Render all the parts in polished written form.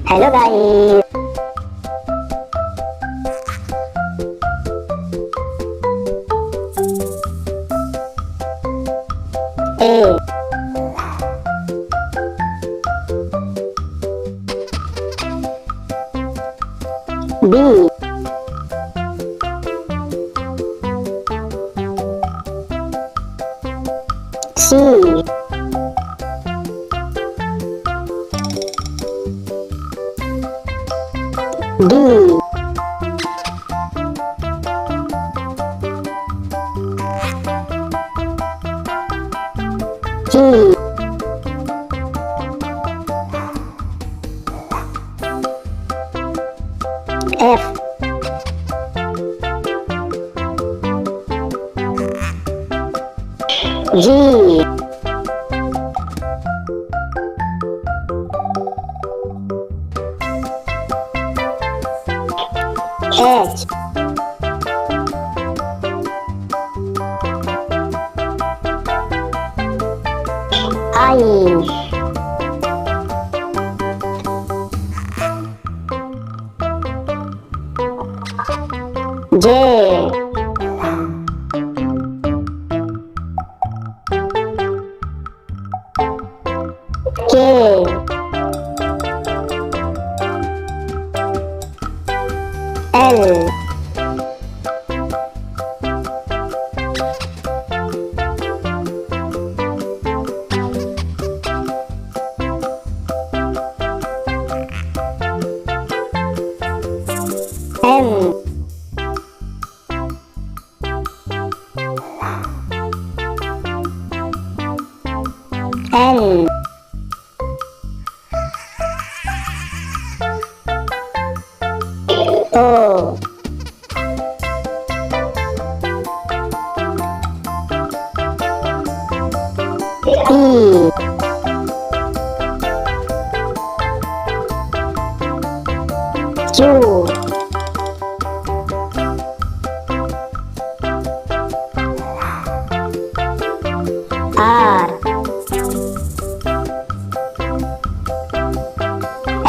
Hello guys. A B C D G F G H I J K L M N O P Q R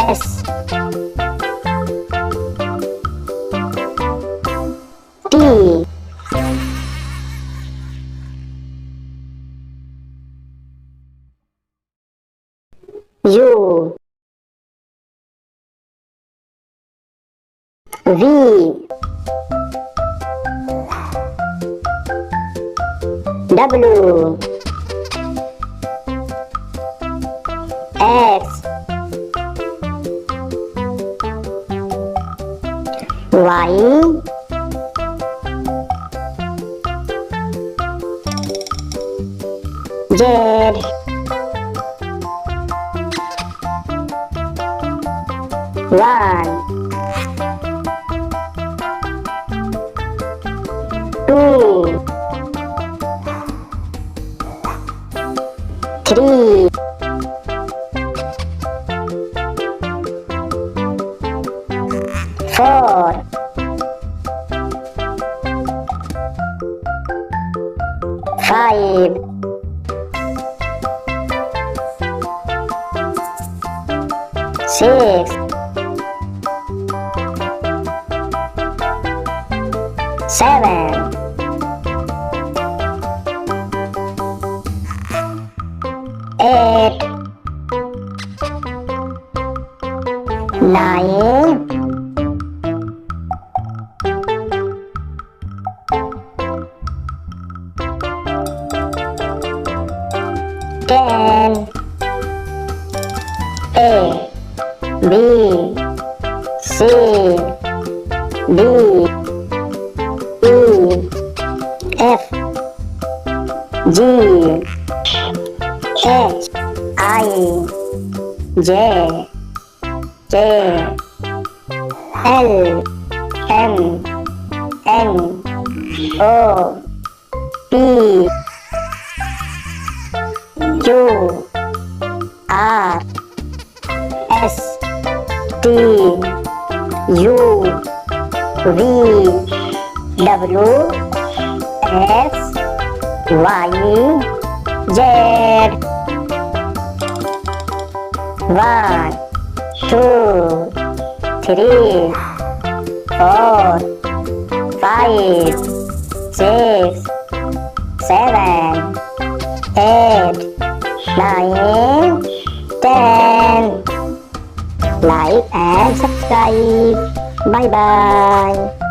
S T U V W X Y Z One Two Three Four Five Six Seven Eight Nine Ten A B C D E F G H I J L M N O P Q R S T U V W X Y Z 1 2, 3, 4, 5, 6, 7, 8, 9, 10. Like and subscribe. Bye bye.